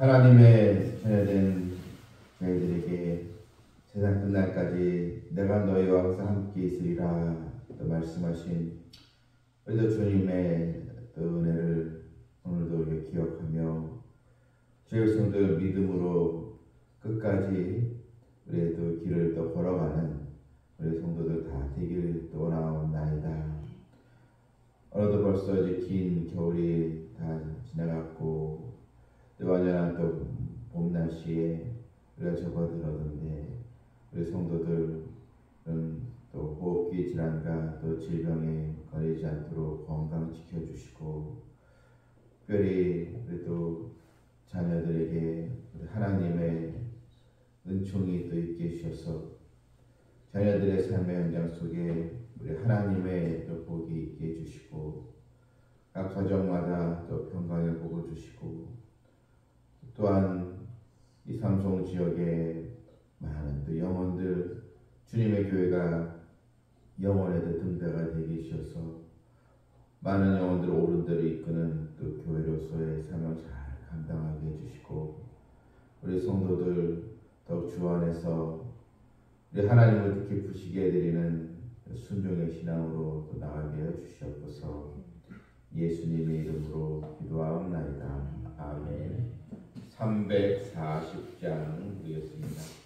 하나님의 자녀된 저희들에게 세상 끝날까지 내가 너희와 항상 함께 있으리라 또 말씀하신 우리도 주님의 또 은혜를 오늘도 우리가 기억하며 주의 백성들 믿음으로 끝까지 우리의 또 길을 또 걸어가는 우리 성도들 다 되길 또 원하옵나이다. 오늘도 벌써 이제 긴 겨울이 다 지나갔고 또 완연한 또 봄 날씨에 우리가 접어들었는데 우리 성도들은 또 호흡기 질환과 또 질병에 걸리지 않도록 건강 지켜주시고 특별히 우리 또 자녀들에게 우리 하나님의 은총이 또 있게 해주셔서 자녀들의 삶의 현장 속에 우리 하나님의 또 복이 있게 해주시고 각 가정마다 또 평강의 복을 주시고 또한 이 삼성 지역에 많은 또 영혼들 주님의 교회가 영혼의 등대가 되게 하셔서 많은 영혼들 오른들을 이끄는 또 교회로서의 사명을 잘 감당하게 해주시고 우리 성도들 더욱 주 안에서 우리 하나님을 깊으시게 해드리는 순종의 신앙으로 또 나가게 해주시옵소서. 예수님의 이름으로 기도하옵나이다. 아멘. 340장 보겠습니다.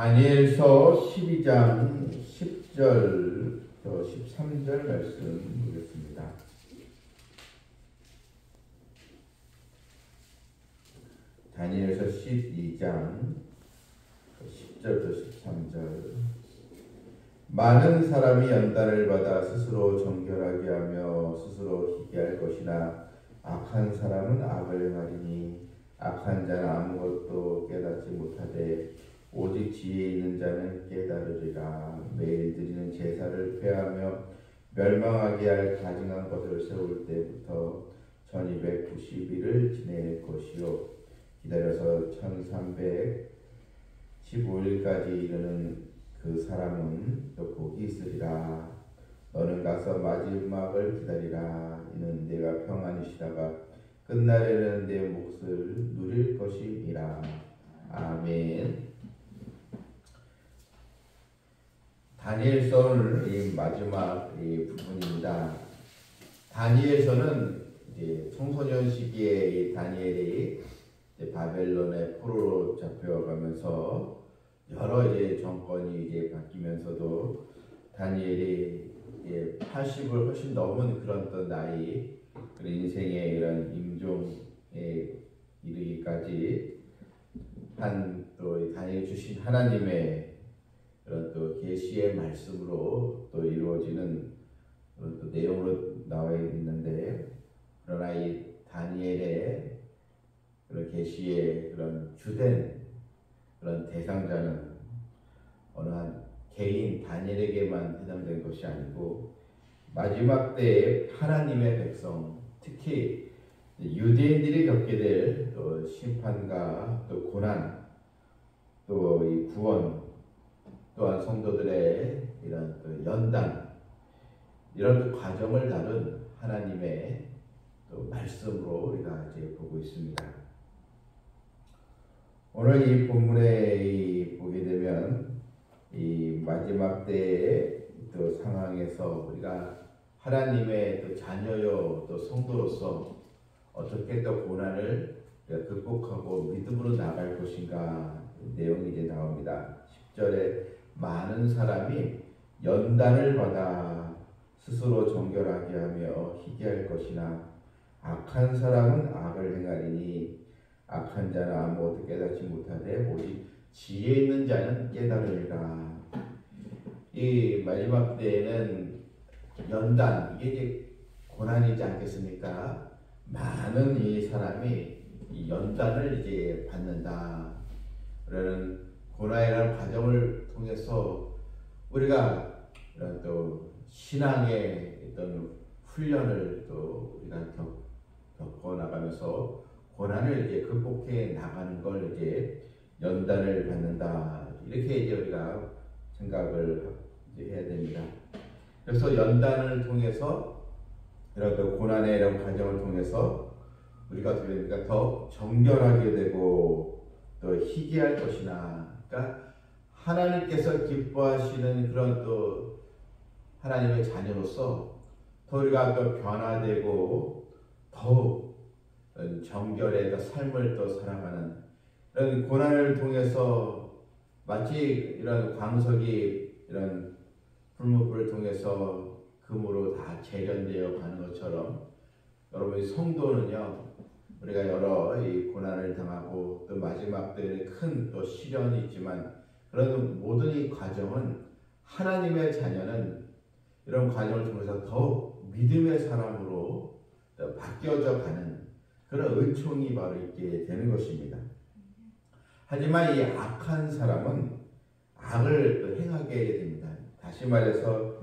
다니엘서 12장 10절 13절 말씀 보겠습니다. 다니엘서 12장 10절부터 13절. 많은 사람이 연단을 받아 스스로 정결하게 하며 스스로 희게 할 것이나 악한 사람은 악을 행하리니 악한 자는 아무것도 깨닫지 못하되 오직 지혜 있는 자는 깨달으리라. 매일 드리는 제사를 폐하며 멸망하게 할 가증한 것을 세울 때부터 1290일을 지낼 것이요 기다려서 1315일까지 이르는 그 사람은 또 복이 있으리라. 너는 가서 마지막을 기다리라. 이는 내가 평안히 쉬다가 끝날에는 내 몫을 누릴 것이니라. 아멘. 다니엘서 이 마지막 이 부분입니다. 다니엘서는 이제 청소년 시기에 이 다니엘이 이제 바벨론의 포로로 잡혀가면서 여러 이제 정권이 이제 바뀌면서도 다니엘이 이제 80을 훨씬 넘은 그런 또 나이, 그런 인생의 이런 임종에 이르기까지 한 또 다니엘 주신 하나님의 그런 또 계시의 말씀으로 또 이루어지는 그런 또 내용으로 나와 있는데, 그러나 이 다니엘의 그런 계시의 그런 주된 그런 대상자는 어느 한 개인 다니엘에게만 해당된 것이 아니고 마지막 때에 하나님의 백성, 특히 유대인들이 겪게 될 또 심판과 또 고난, 또 이 구원, 또한 성도들의 이런 또 연단, 이런 또 과정을 다룬 하나님의 또 말씀으로 우리가 이제 보고 있습니다. 오늘 이 본문에 보게 되면 이 마지막 때의 또 상황에서 우리가 하나님의 또 자녀요 또 성도로서 어떻게 또 고난을 극복하고 믿음으로 나갈 것인가 내용이 이제 나옵니다. 10절에 많은 사람이 연단을 받아 스스로 정결하게 하며 희귀할 것이나 악한 사람은 악을 행하리니 악한 자는 아무것도 깨닫지 못하되 오직 지혜 있는 자는 깨달으리라. 이 마지막 때에는 연단, 이게 이제 고난이지 않겠습니까? 많은 이 사람이 이 연단을 이제 받는다. 그러는 고난이라는 과정을 통해서 우리가 이런 또 신앙의 어떤 훈련을 또 우리가 겪어 나가면서 고난을 이제 극복해 나가는 걸 이제 연단을 받는다. 이렇게 이제 우리가 생각을 이제 해야 됩니다. 그래서 연단을 통해서 이런 또 고난의 이런 과정을 통해서 우리가 어떻게 됩니까? 더 정결하게 되고 또 희귀할 것이나, 그러니까 하나님께서 기뻐하시는 그런 또 하나님의 자녀로서 더 우리가 또 변화되고 더욱 정결의 삶을 또 살아가는 이런 고난을 통해서 마치 이런 광석이 이런 풀무불을 통해서 금으로 다 재련되어 가는 것처럼 여러분 성도는요, 우리가 여러 이 고난을 당하고 또 마지막 때에 큰 또 시련이 있지만 그런 모든 이 과정은 하나님의 자녀는 이런 과정을 통해서 더욱 믿음의 사람으로 또 바뀌어져 가는 그런 은총이 바로 있게 되는 것입니다. 하지만 이 악한 사람은 악을 또 행하게 됩니다. 다시 말해서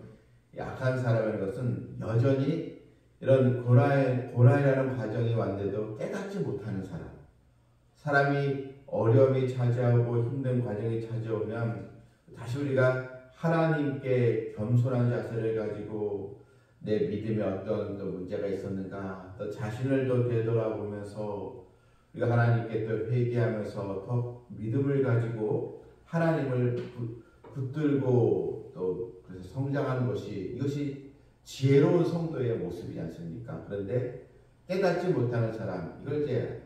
이 악한 사람인 것은 여전히 이런 고난이라는 과정이 왔는데도 깨닫지 못하는 사람, 사람이 어려움이 찾아오고 힘든 과정이 찾아오면 다시 우리가 하나님께 겸손한 자세를 가지고 내 믿음에 어떤 또 문제가 있었는가, 또 자신을 또 되돌아보면서 우리가 하나님께 또 회개하면서 더 믿음을 가지고 하나님을 붙들고 또 그래서 성장하는 것이, 이것이 지혜로운 성도의 모습이지 않습니까? 그런데 깨닫지 못하는 사람, 이걸 이제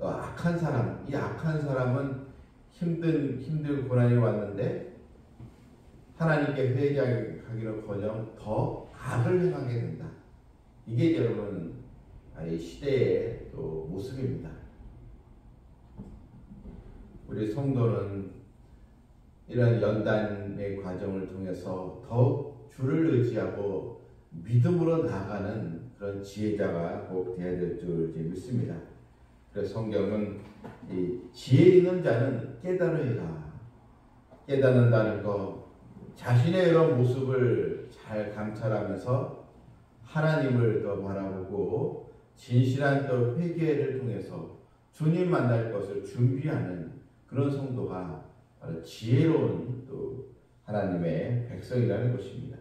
악한 사람, 이 악한 사람은 힘들고 고난이 왔는데 하나님께 회개하기는커녕 더 악을 행하게 된다. 이게 여러분 이 시대의 또 모습입니다. 우리 성도는 이런 연단의 과정을 통해서 더욱 주를 의지하고 믿음으로 나아가는 그런 지혜자가 꼭 되어야 될 줄 믿습니다. 그래서 성경은 이 지혜 있는 자는 깨달으리라. 깨닫는다는 거, 자신의 이런 모습을 잘 감찰하면서 하나님을 더 바라보고 진실한 또 회개를 통해서 주님 만날 것을 준비하는 그런 성도가 바로 지혜로운 또 하나님의 백성이라는 것입니다.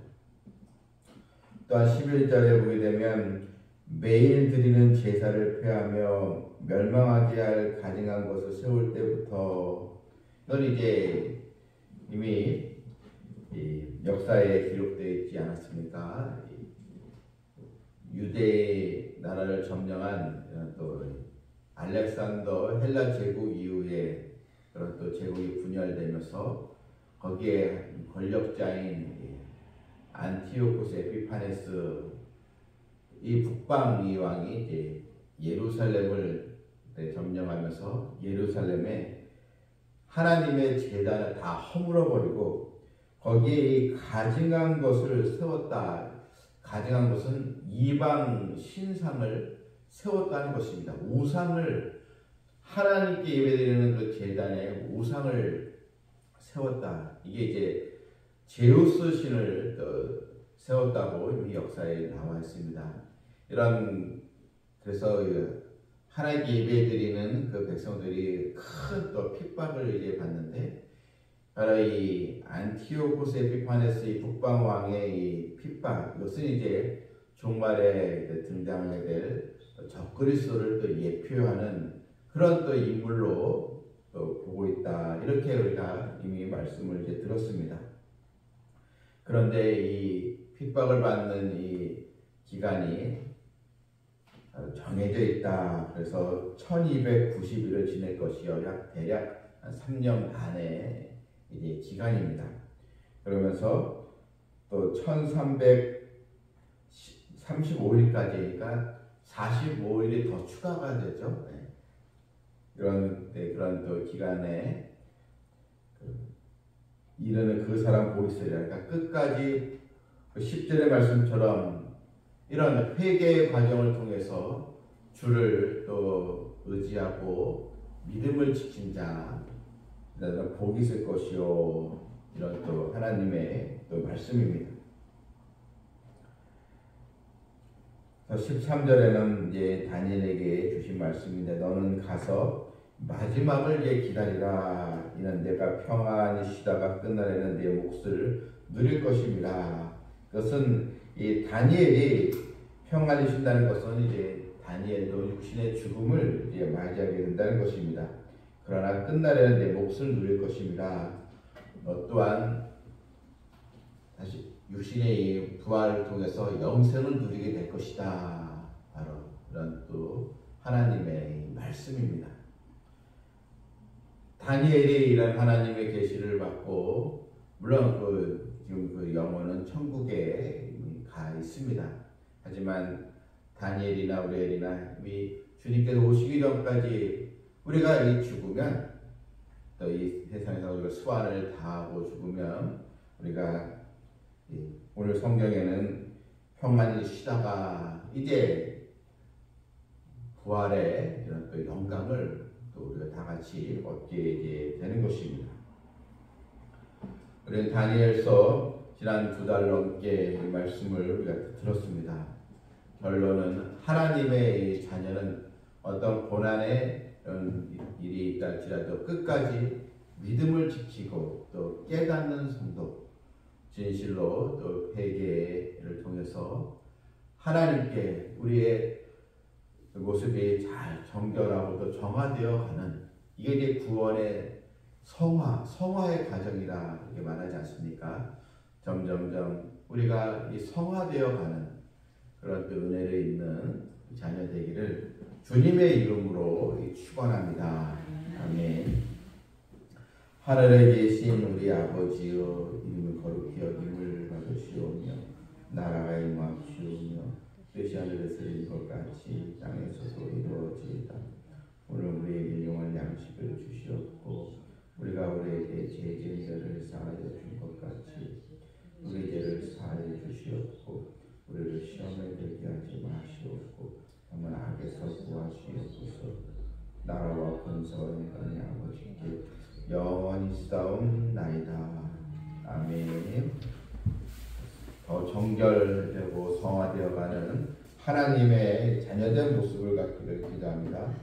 또한 11절에 보게 되면 매일 드리는 제사를 폐하며 멸망하게 할 가증한 것을 세울 때부터, 이건 이제 이미 이 역사에 기록되어 있지 않았습니까? 유대 나라를 점령한 또 알렉산더 헬라 제국 이후에 그런 또 제국이 분열되면서 거기에 권력자인 안티오코스 에피파네스 이 북방 이 왕이 이제 예루살렘을 점령하면서 예루살렘에 하나님의 제단을 다 허물어 버리고 거기에 이 가증한 것을 세웠다. 가증한 것은 이방 신상을 세웠다는 것입니다. 우상을 하나님께 예배드리는 그 제단에 우상을 세웠다. 이게 이제 제우스 신을 세웠다고 이 역사에 나와 있습니다. 그래서 하나님께 예배드리는 그 백성들이 큰 또 핍박을 이제 받는데 바로 이 안티오코스 에피파네스 이 북방 왕의 이 핍박 이것은 이제 종말에 등장하게 될 적그리스도를 또 예표하는 그런 또 인물로 또 보고 있다. 이렇게 우리가 이미 말씀을 이제 들었습니다. 그런데 이 핍박을 받는 이 기간이 정해져 있다. 그래서 1290일을 지낼 것이요. 대략 3년 반의 이제 기간입니다. 그러면서 또 1335일까지니까 45일이 더 추가가 되죠. 그런 또 기간에 이르는 그 사람 보이스라. 그러니까 끝까지 10절의 말씀처럼 이런 회개의 과정을 통해서 주를 또 의지하고 믿음을 지킨 자, 복이 있을 것이요. 이런 또 하나님의 또 말씀입니다. 13절에는 이제 다니엘에게 주신 말씀인데 너는 가서 마지막을 이제 기다리라. 이는 내가 평안히 쉬다가 끝날에는 내 몫을 누릴 것입니다. 그것은 이 다니엘이 평안히 쉰다는 것은 이제 다니엘도 육신의 죽음을 이제 맞이하게 된다는 것입니다. 그러나 끝날에는 내 몫을 누릴 것입니다. 또한 다시 육신의 이 부활을 통해서 영생을 누리게 될 것이다. 바로 그런 또 하나님의 말씀입니다. 다니엘이 이런 하나님의 계시를 받고 물론 지금 그 영혼은 천국에 가 있습니다. 하지만 다니엘이나 우리엘이나 이미 주님께서 오시기 전까지 우리가 이 죽으면 또 이 세상에서 우리가 수완을 다하고 죽으면 우리가 오늘 성경에는 평안히 쉬다가 이제 부활의 이런 또 영광을 또 우리가 다 같이 얻게 이제 되는 것입니다. 우리는 다니엘서 지난 2달 넘게 이 말씀을 우리가 들었습니다. 결론은 하나님의 자녀는 어떤 고난의 일이 있다 할지라도 끝까지 믿음을 지키고 또 깨닫는 성도, 진실로 또 회개를 통해서 하나님께 우리의 모습이 잘 정결하고 또 정화되어 가는 이게 이제 구원의 성화의 과정이라 이렇게 말하지 않습니까? 점점점 우리가 이 성화되어 가는 그런 또 은혜를 있는 자녀 되기를 주님의 이름으로 축원합니다. 아멘. 하늘에 계신 우리 아버지여 이름을 거룩히 여김을 받으시오며 나라가 임하시오며 뜻이 하늘에서 이룬 것 같이 땅에서도 이루어지이다. 오늘 우리에게 일용할 양식을 주시옵고 우리가 우리에게 죄를 사하여 준 것 같이 우리 죄를 사하여 주시옵고 우리를 시험에 들게 하지 마시옵고 다만 악에서 구하시옵소서. 나라와 권세와 영광이 아버지께 영원히 싸움나이다. 아멘. 더 정결되고 성화되어가는 하나님의 자녀된 모습을 갖기를 기도합니다.